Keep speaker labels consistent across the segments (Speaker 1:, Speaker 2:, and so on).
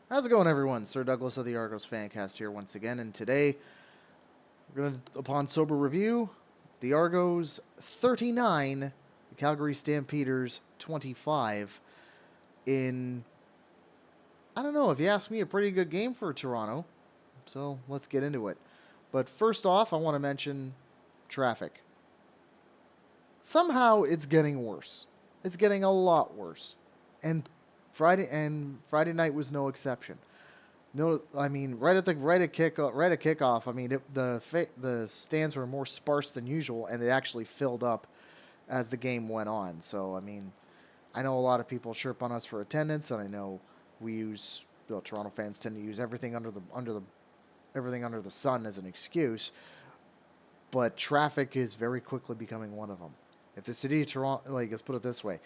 Speaker 1: How's it going, everyone? Sir Douglas of the Argos Fancast here once again, and today we're going to, upon sober review, the Argos 39, the Calgary Stampeders 25 in, I don't know, if you ask me, a pretty good game for Toronto. So let's get into it. But first off, I want to mention traffic. Somehow it's getting worse. It's getting a lot worse, and Friday night was no exception. No, I mean right at kickoff. I mean the stands were more sparse than usual, and they actually filled up as the game went on. So I mean, I know a lot of people chirp on us for attendance, and I know Toronto fans tend to use everything under the sun as an excuse. But traffic is very quickly becoming one of them. If the city of Toronto, like, let's put it this way,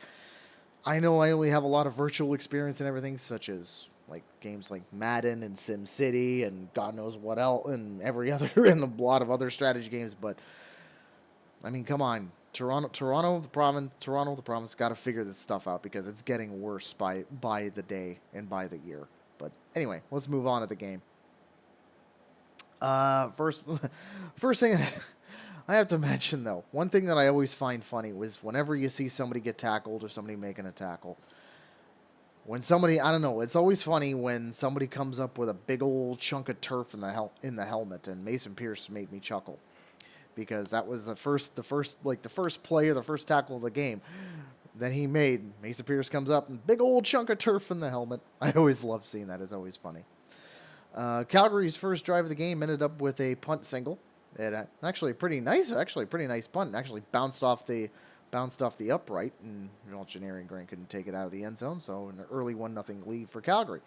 Speaker 1: I know I only have a lot of virtual experience and everything, such as like games like Madden and Sim City and God knows what else, and every other and a lot of other strategy games. But I mean, come on, Toronto, the province, got to figure this stuff out because it's getting worse by the day and by the year. But anyway, let's move on to the game. First, first thing I have to mention though, one thing that I always find funny was whenever you see somebody get tackled or somebody making a tackle. When somebody, I don't know, it's always funny when somebody comes up with a big old chunk of turf in the helmet, and Mason Pierce made me chuckle because that was the first play or the first tackle of the game that he made. Mason Pierce comes up and big old chunk of turf in the helmet. I always love seeing that. It's always funny. Calgary's first drive of the game ended up with a punt single. It actually pretty nice punt. It actually bounced off the upright, and Janarian Grant couldn't take it out of the end zone. So an early 1-0 lead for Calgary.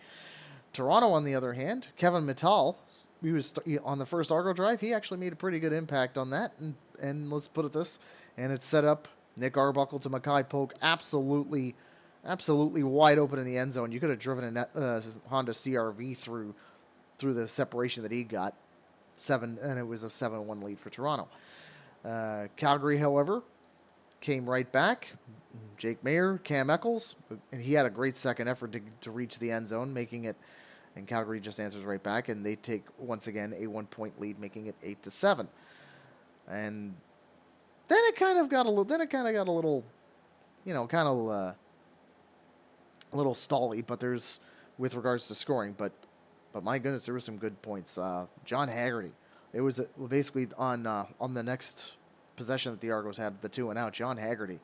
Speaker 1: Toronto, on the other hand, Kevin Mittal, he was on the first Argo drive. He actually made a pretty good impact on that, and let's put it this, and it set up Nick Arbuckle to Mackay Polk absolutely wide open in the end zone. You could have driven a Honda CRV through the separation that he got. And it was a 7-1 lead for Toronto. Calgary, however, came right back. Jake Mayer, Cam Eccles, and he had a great second effort to reach the end zone, making it, and Calgary just answers right back, and they take once again a 1-point lead, making it 8-7. And then it kind of got a little, a little stally, but there's with regards to scoring, but my goodness, there were some good points. John Haggerty. It was basically on the next possession that the Argos had, the 2-and-out. John Haggerty.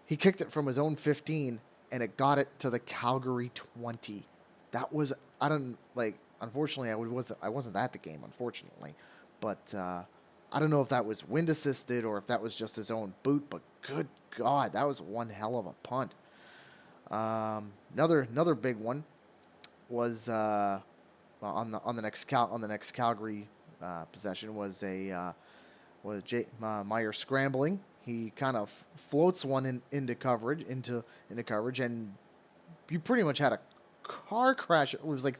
Speaker 1: He kicked it from his own 15, and it got it to the Calgary 20. That was Unfortunately, I wasn't at the game, unfortunately, but I don't know if that was wind assisted or if that was just his own boot. But good God, that was one hell of a punt. Another big one was on the next Calgary possession was Meyer scrambling. He kind of floats one into coverage, and you pretty much had a car crash. It was like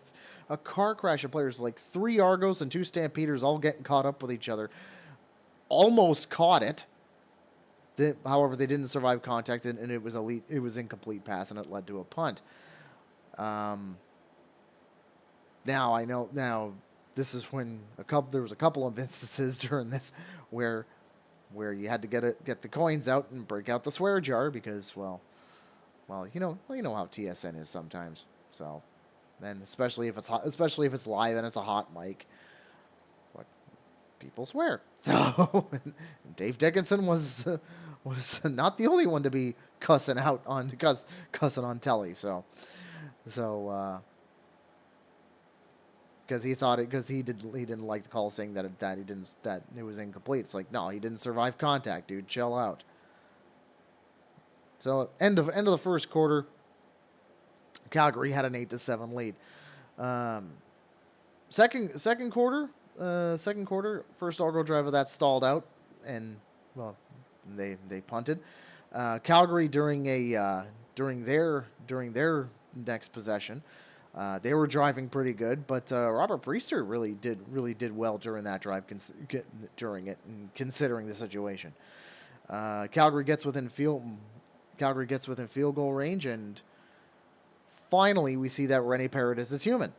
Speaker 1: a car crash of players, like 3 Argos and 2 Stampeders all getting caught up with each other. Almost caught it. However, they didn't survive contact, and it was incomplete pass, and it led to a punt. Now this is when there was a couple of instances during this where you had to get the coins out and break out the swear jar because you know how TSN is sometimes. So, and especially if it's live and it's a hot mic, people swear. So Dave Dickinson was not the only one to be cussing on telly. So because he didn't like the call saying that it was incomplete. It's like, no, he didn't survive contact, dude. Chill out. So end of the first quarter, Calgary had an 8-7 lead. Second quarter, first Argo drive of that stalled out, and they punted. Calgary during their next possession. They were driving pretty good, but Robert Priester really did well during that drive, during it, and considering the situation. Calgary gets within field goal range, and finally we see that Rene Paredes is human.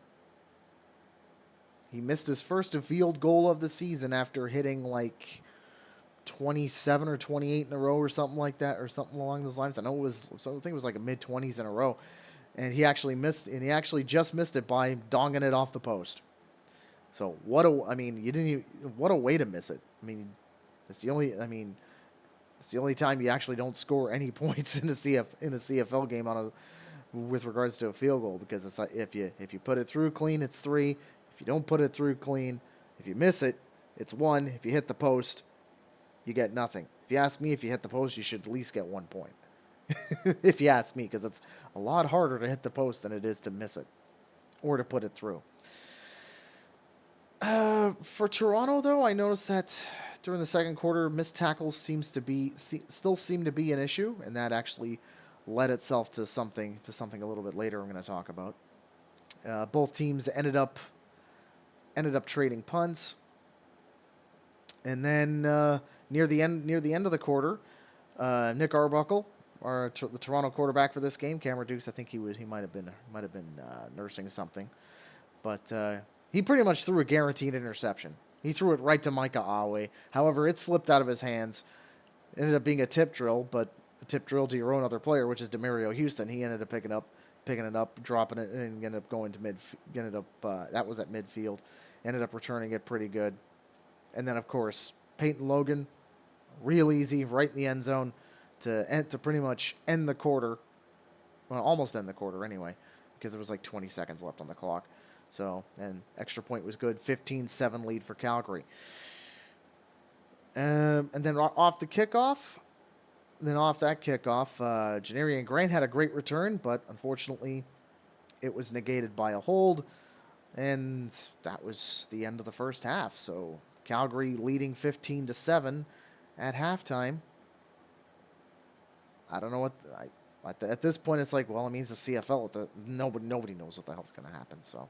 Speaker 1: He missed his first field goal of the season after hitting like 27 or 28 in a row or something like that, or something along those lines. I think it was like a mid-20s in a row. And he actually just missed it by donging it off the post. So what a way to miss it. I mean, it's the only time you actually don't score any points in a CFL game with regards to a field goal, because it's like if you put it through clean, it's 3. If you don't put it through clean, if you miss it, it's 1. If you hit the post, you get nothing. If you ask me, if you hit the post, you should at least get 1 point. If you ask me, because it's a lot harder to hit the post than it is to miss it or to put it through. For Toronto, though, I noticed that during the second quarter, missed tackles still seem to be an issue, and that actually led itself to something a little bit later I'm going to talk about. Both teams ended up trading punts, and then near the end of the quarter, Nick Arbuckle, the Toronto quarterback for this game, Cameron Dukes, I think he might have been nursing something, but he pretty much threw a guaranteed interception. He threw it right to Micah Awe. However, it slipped out of his hands. It ended up being a tip drill, but a tip drill to your own other player, which is Demario Houston. He ended up picking it up, dropping it, and ended up going to that was at midfield. Ended up returning it pretty good. And then, of course, Peyton Logan, real easy, right in the end zone to pretty much end the quarter. Well, almost end the quarter anyway, because there was like 20 seconds left on the clock. So, and extra point was good. 15-7 lead for Calgary. And then off that kickoff, Janarian Grant had a great return, but unfortunately, it was negated by a hold, and that was the end of the first half. So, Calgary leading 15-7 at halftime. I don't know at this point, it's like, well, it means the CFL. Nobody knows what the hell's going to happen. So,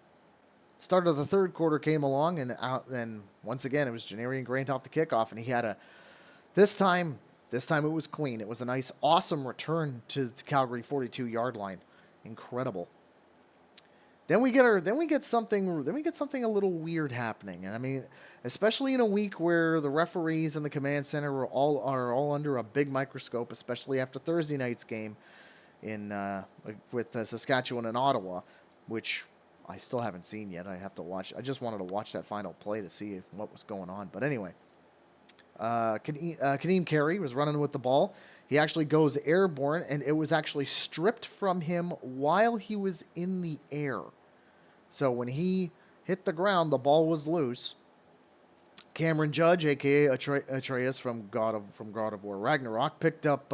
Speaker 1: start of the third quarter came along, and once again, it was Janarian Grant off the kickoff, and he had this time it was clean. It was a nice, awesome return to the Calgary 42-yard line. Incredible. Then we get something a little weird happening, and I mean, especially in a week where the referees and the command center are all under a big microscope, especially after Thursday night's game with Saskatchewan and Ottawa, which I still haven't seen yet. I have to watch. I just wanted to watch that final play to see what was going on. But anyway, Kadeem Carey was running with the ball. He actually goes airborne, and it was actually stripped from him while he was in the air. So when he hit the ground, the ball was loose. Cameron Judge, a.k.a. Atreus from God of War Ragnarok, picked up,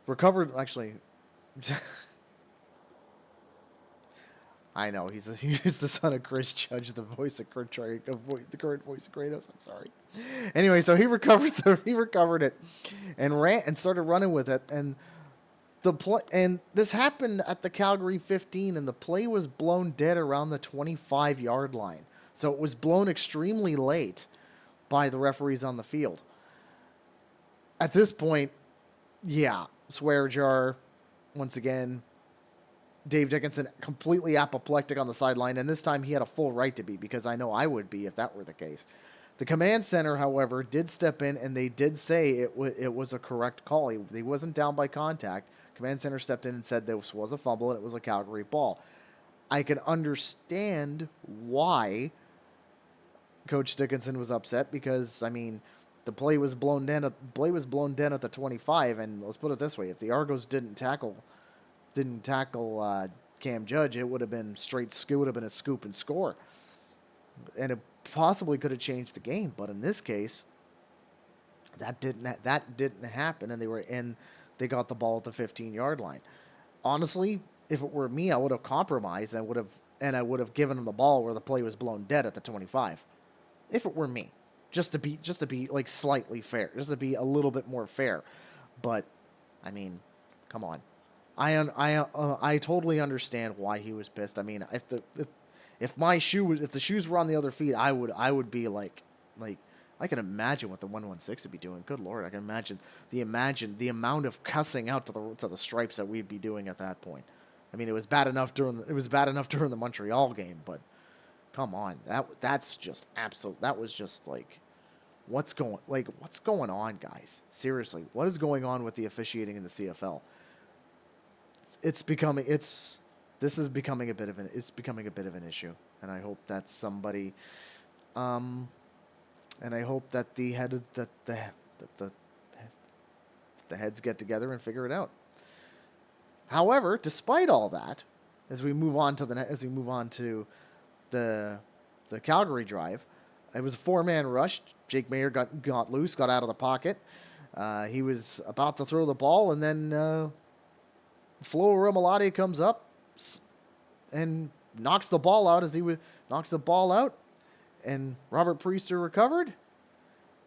Speaker 1: recovered, actually... I know, he's the son of Chris Judge, the voice of the current voice of Kratos. I'm sorry. Anyway, so he recovered it, and ran and started running with it, and this happened at the Calgary 15, and the play was blown dead around the 25-yard line. So it was blown extremely late by the referees on the field. At this point, yeah, swear jar once again. Dave Dickinson completely apoplectic on the sideline, and this time he had a full right to be, because I know I would be if that were the case. The command center, however, did step in, and they did say it was a correct call. He wasn't down by contact. Command center stepped in and said this was a fumble and it was a Calgary ball. I can understand why Coach Dickinson was upset, because, I mean, the play was blown dead at the 25, and let's put it this way: if the Argos didn't tackle Cam Judge, it would have been a scoop and score, and it possibly could have changed the game. But in this case, that didn't happen, and they got the ball at the 15-yard line. Honestly, if it were me, I would have compromised and I would have given them the ball where the play was blown dead at the 25. If it were me, just to be like slightly fair, just to be a little bit more fair. But I mean, come on. I totally understand why he was pissed. I mean, if the shoes were on the other feet, I would be like I can imagine what the 116 would be doing. Good Lord, I can imagine the amount of cussing out to the stripes that we'd be doing at that point. I mean, it was bad enough during the Montreal game, but come on, that's just absolute. That was just like, what's going on, guys? Seriously, what is going on with the officiating in the CFL? It's becoming it's this is becoming a bit of an it's becoming a bit of an issue, and I hope that somebody, um, and I hope that the heads get together and figure it out. However, despite all that, as we move on to the Calgary drive, it was a 4-man rush. Jake Mayer got loose, got out of the pocket. He was about to throw the ball, and then Flo Romolade comes up and knocks the ball out and Robert Priester recovered.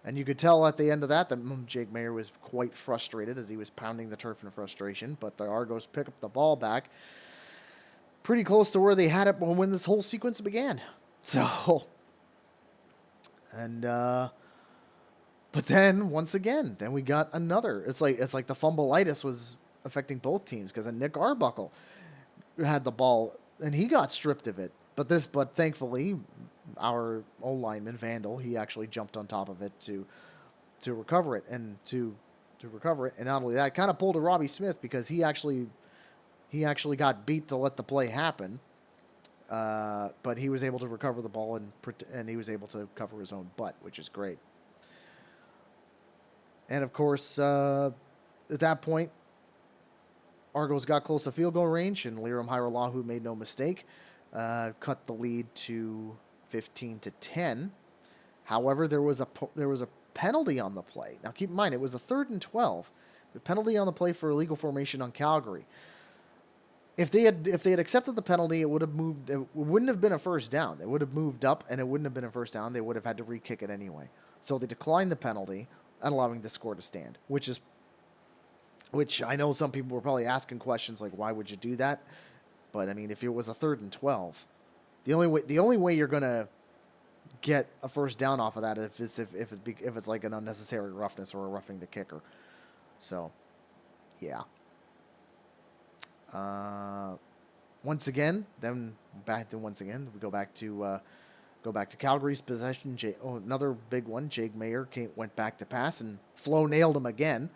Speaker 1: And you could tell at the end of that Jake Mayer was quite frustrated as he was pounding the turf in frustration. But the Argos pick up the ball back pretty close to where they had it when this whole sequence began. So, and but then once again, then we got another. It's like the fumbleitis was affecting both teams because then Nick Arbuckle had the ball and he got stripped of it. But thankfully, our O-lineman Vandal, he actually jumped on top of it to recover it and to recover it. And not only that, kind of pulled a Robbie Smith because he actually got beat to let the play happen. But he was able to recover the ball and he was able to cover his own butt, which is great. And of course, at that point, Argos got close to field goal range, and Liram Hiralahu made no mistake, cut the lead to 15-10. However, there was a penalty on the play. Now, keep in mind, it was a 3rd and 12. The penalty on the play for illegal formation on Calgary. If they had accepted the penalty, it would have moved. It wouldn't have been a first down. It would have moved up, and it wouldn't have been a first down. They would have had to re-kick it anyway. So they declined the penalty, allowing the score to stand, which I know some people were probably asking questions like, why would you do that? But I mean, if it was a 3rd and 12, the only way you're gonna get a first down off of that if it's like an unnecessary roughness or a roughing the kicker. So, yeah. Once again, we go back to Calgary's possession. Another big one. Jake Mayer went back to pass, and Flo nailed him again.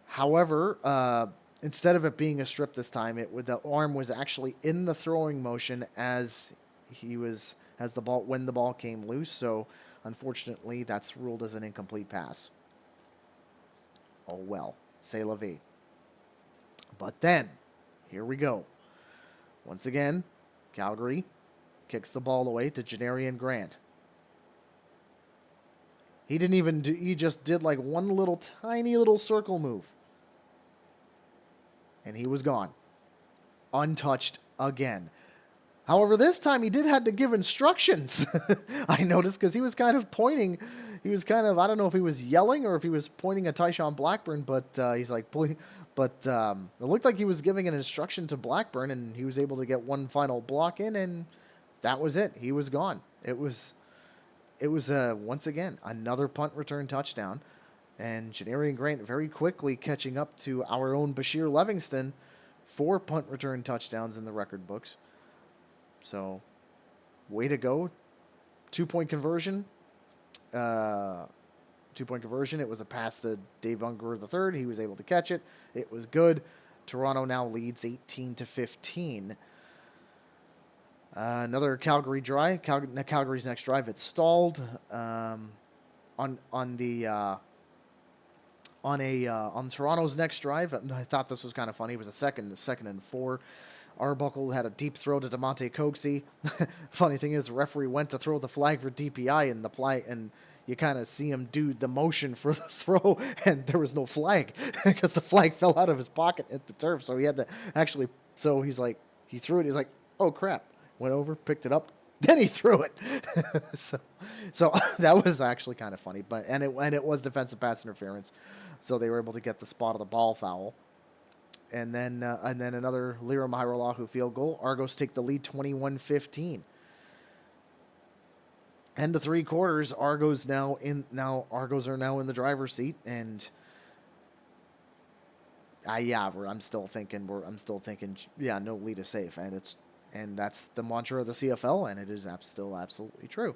Speaker 1: However, instead of it being a strip this time, the arm was actually in the throwing motion when the ball came loose. So, unfortunately, that's ruled as an incomplete pass. Oh well, c'est la vie. But then, here we go. Once again, Calgary kicks the ball away to Janarian Grant. He just did like one tiny little circle move. And he was gone. Untouched again. However, this time he did have to give instructions. I noticed because he was kind of pointing. I don't know if he was yelling or if he was pointing at Tyshawn Blackburn, but he's like, please. But it looked like he was giving an instruction to Blackburn, and he was able to get one final block in, and that was it. He was gone. It was once again another punt return touchdown, and Janarian Grant very quickly catching up to our own Bashir Livingston, 4 punt return touchdowns in the record books. So, way to go. 2-point conversion. 2-point conversion. It was a pass to Dave Unger III. He was able to catch it. It was good. Toronto now leads 18-15. Another Calgary drive. Calgary's next drive. It stalled on Toronto's next drive. I thought this was kind of funny. It was a second and 4. Arbuckle had a deep throw to DeMonte Coxey. Funny thing is, the referee went to throw the flag for DPI, and you kind of see him do the motion for the throw, and there was no flag because the flag fell out of his pocket at the turf. So he had to actually. So he threw it. He's like, oh crap! Went over, picked it up, then he threw it. so that was actually kind of funny. But it was defensive pass interference, so they were able to get the spot of the ball foul. And then another Liram Hiralahu field goal. Argos take the lead 21-15. End of 3 quarters. Argos are now in the driver's seat, and I'm still thinking yeah, no lead is safe, and that's the mantra of the CFL, and it is still absolutely true.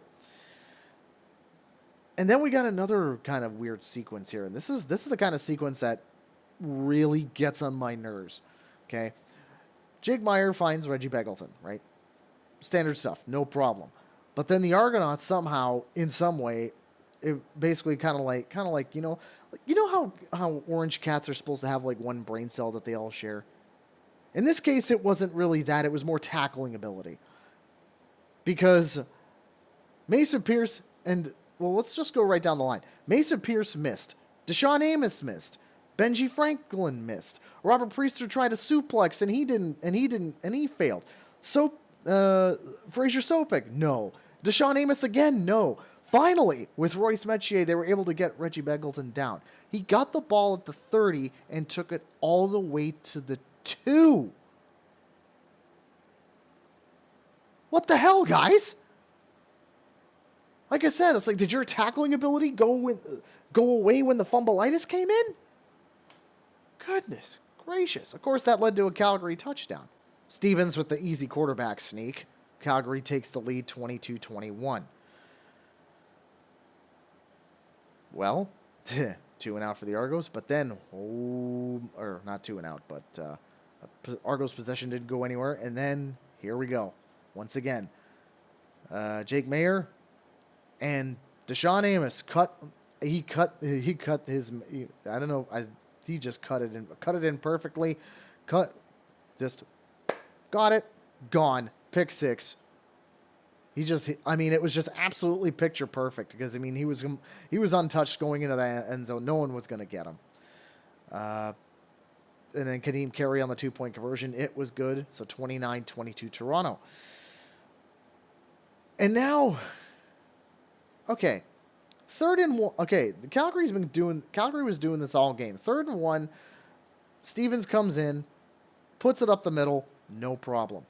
Speaker 1: And then we got another kind of weird sequence here, and this is the kind of sequence that really gets on my nerves. Okay, Jake Meyer finds Reggie Begelton, right? Standard stuff, no problem. But then the Argonauts somehow, in some way, it basically kind of like how orange cats are supposed to have like one brain cell that they all share. In this case, it wasn't really that; it was more tackling ability. Because Mason Pierce and let's just go right down the line. Mason Pierce missed. Deshaun Amos missed. Benji Franklin missed. Robert Priester tried a suplex and he failed. So Fraser Sopik, no. Deshaun Amos again, no. Finally, with Royce Metier, they were able to get Reggie Begelton down. He got the ball at the 30 and took it all the way to the 2. What the hell, guys? Like I said, it's like, did your tackling ability go away when the fumbleitis came in? Goodness gracious. Of course, that led to a Calgary touchdown. Stevens with the easy quarterback sneak. Calgary takes the lead 22-21. Well, 2 and out for the Argos, but then, or not 2 and out, but Argos possession didn't go anywhere, and then here we go. Once again, Jake Mayer and Deshaun Amos he just cut it in perfectly. Just got it, gone, pick 6. It was just absolutely picture perfect because he was untouched going into that end zone. No one was going to get him. And then Kadeem Carey on the 2-point conversion, it was good. So 29-22 Toronto. And now, okay, 3rd and 1. Okay, Calgary was doing this all game. 3rd and 1. Stevens comes in, puts it up the middle, no problem.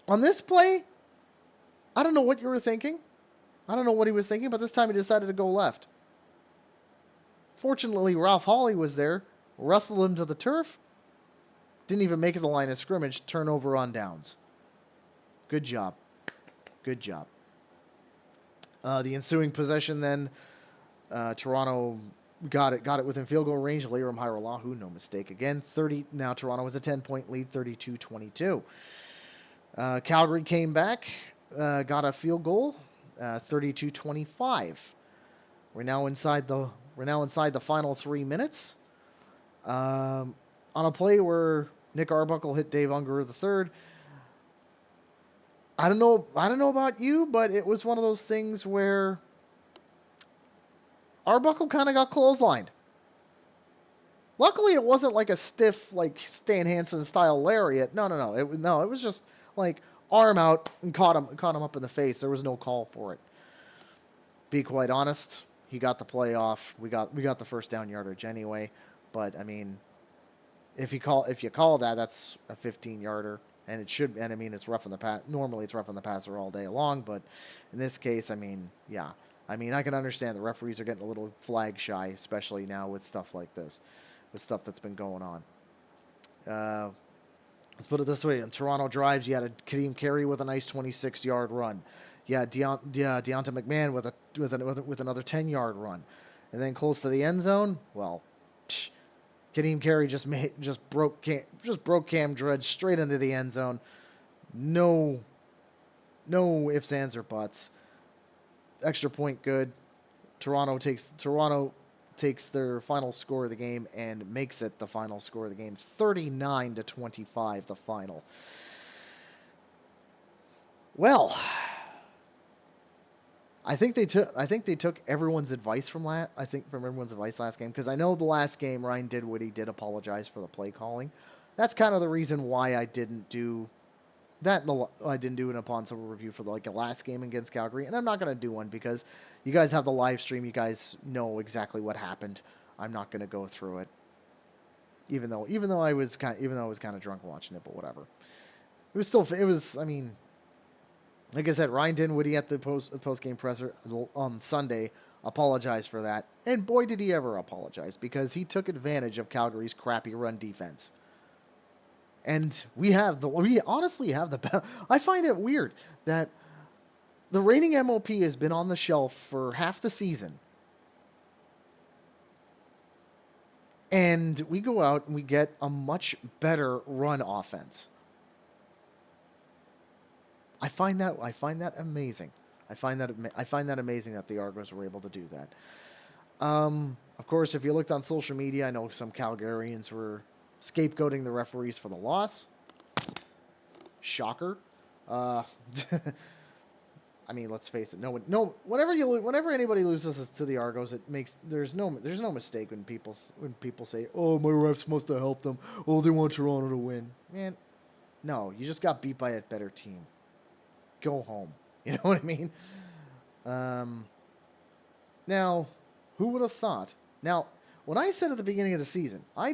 Speaker 1: On this play, I don't know what you were thinking. I don't know what he was thinking, but this time he decided to go left. Fortunately, Ralph Hawley was there, wrestled him to the turf, didn't even make it the line of scrimmage, turnover on downs. Good job. Good job. The ensuing possession then, Toronto got it within field goal range. Liram Hiralahu, no mistake again. Now Toronto was a 10-point lead, 32-22. Calgary came back, got a field goal, 32-25. We're now inside the final 3 minutes. On a play where Nick Arbuckle hit Dave Unger III. I don't know about you, but it was one of those things where Arbuckle kind of got clotheslined. Luckily, it wasn't like a stiff, like Stan Hansen style lariat. No. It was just like arm out and caught him up in the face. There was no call for it. Be quite honest, he got the play off. We got the first down yardage anyway. But if you call that, that's a 15-yarder. And it should, it's rough on the pass. Normally, it's rough on the passer all day long, but in this case, yeah. I can understand the referees are getting a little flag shy, especially now with stuff like this, with stuff that's been going on. Let's put it this way: in Toronto drives, you had a Kadeem Carey with a nice 26-yard run. Yeah, Deonta McMahon with another 10-yard run, and then close to the end zone. Well, Kadeem Carey just broke Cam Drudge straight into the end zone. No ifs, ands, or buts. Extra point good. Toronto takes their final score of the game and makes it the final score of the game. 39-25, the final. Well, I think they took everyone's advice from everyone's advice last game, because I know the last game Ryan Dinwiddie did apologize for the play calling. That's kind of the reason why I didn't do that. I didn't do an upon silver review for the last game against Calgary, and I'm not going to do one because you guys have the live stream. You guys know exactly what happened. I'm not going to go through it, even though I was kind of drunk watching it, but whatever. Like I said, Ryan Dinwiddie at the post game presser on Sunday apologize for that. And boy, did he ever apologize, because he took advantage of Calgary's crappy run defense. And we honestly have the best. I find it weird that the reigning MOP has been on the shelf for half the season. And we go out and we get a much better run offense. I find that amazing. I find that amazing that the Argos were able to do that. Of course, if you looked on social media, I know some Calgarians were scapegoating the referees for the loss. Shocker. I mean, let's face it. Whenever anybody loses to the Argos, there's no mistake when people say, "Oh, my refs must have helped them. Oh, they want Toronto to win." Man, no, you just got beat by a better team. Go home. You know what I mean? Now, who would have thought? Now, when I said at the beginning of the season, I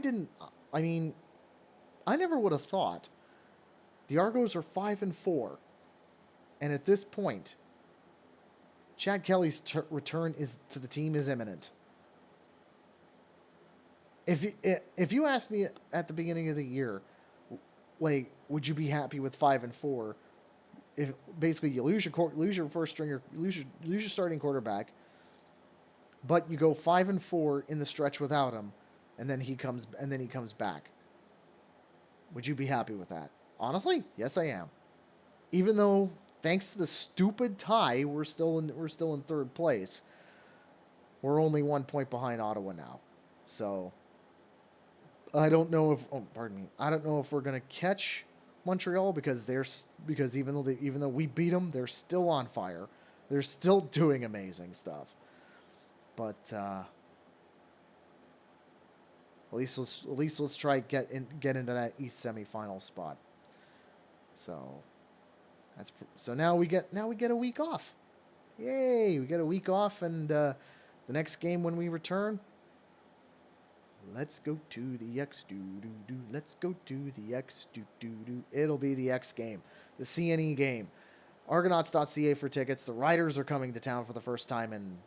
Speaker 1: never would have thought the Argos are 5-4, and at this point, Chad Kelly's return to the team is imminent. If you asked me at the beginning of the year, like, would you be happy with 5-4? If basically you lose your first stringer, lose your starting quarterback, but you go 5-4 in the stretch without him, and then he comes back. Would you be happy with that? Honestly, yes, I am. Even though, thanks to the stupid tie, we're still in third place. We're only 1 point behind Ottawa now, so I don't know if. Oh, pardon me. I don't know if we're gonna catch Montreal, because even though we beat them, they're still on fire. They're still doing amazing stuff. But at least let's try get into that East semifinal spot. So now we get a week off. Yay! We get a week off, and the next game when we return, let's go to the X do. Let's go to the X do. It'll be the X game, the CNE game. Argonauts.ca for tickets. The Riders are coming to town for the first time in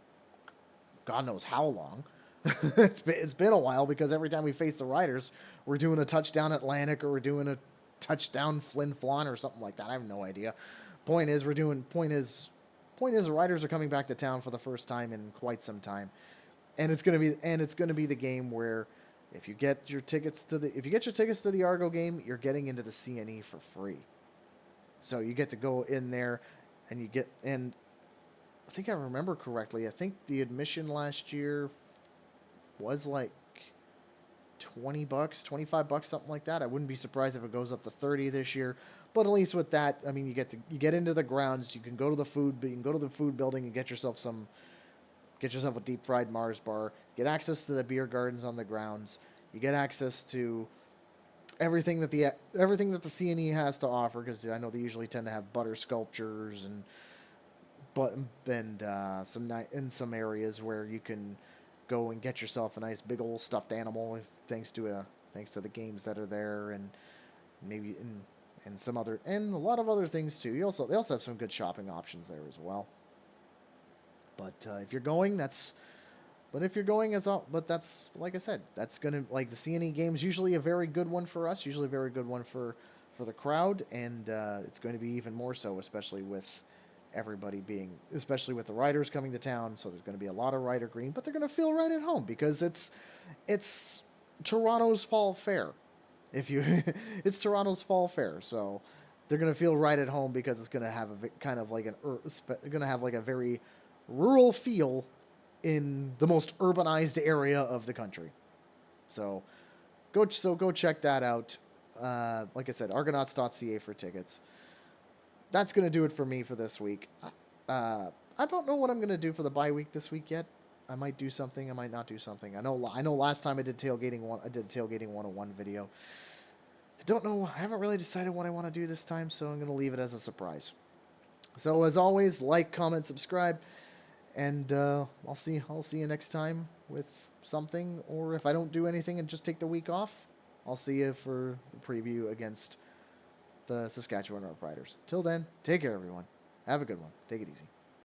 Speaker 1: God knows how long. It's been a while, because every time we face the Riders, we're doing a touchdown Atlantic, or we're doing a touchdown Flin Flon or something like that. I have no idea. Point is the Riders are coming back to town for the first time in quite some time. And it's gonna be the game where if you get your tickets to the Argo game, you're getting into the CNE for free. So you get to go in there, and I think I remember correctly. I think the admission last year was like $20, $25, something like that. I wouldn't be surprised if it goes up to 30 this year. But at least with that, I mean, you get into the grounds. You can go to the food building and get yourself a deep fried Mars bar. Get access to the beer gardens on the grounds. You get access to everything that the CNE has to offer, because I know they usually tend to have butter sculptures and some areas where you can go and get yourself a nice big old stuffed animal, thanks to the games that are there, and maybe and a lot of other things too. They also have some good shopping options there as well. But if you're going, that's like I said, that's gonna, like, the CNE game's usually a very good one for us, usually a very good one for the crowd, and it's going to be even more so, especially with the Riders coming to town. So there's going to be a lot of Rider green, but they're going to feel right at home, because it's Toronto's fall fair. It's Toronto's fall fair, so they're going to feel right at home, because it's going to have a very rural feel in the most urbanized area of the country. So go check that out. Like I said, Argonauts.ca for tickets. That's going to do it for me for this week. I don't know what I'm going to do for the bye week this week yet. I might do something. I might not do something. I know last time I did Tailgating 101 video. I don't know. I haven't really decided what I want to do this time, so I'm going to leave it as a surprise. So as always, like, comment, subscribe, and I'll see you next time with something. Or if I don't do anything and just take the week off, I'll see you for the preview against the Saskatchewan Roughriders. Till then, take care, everyone. Have a good one. Take it easy.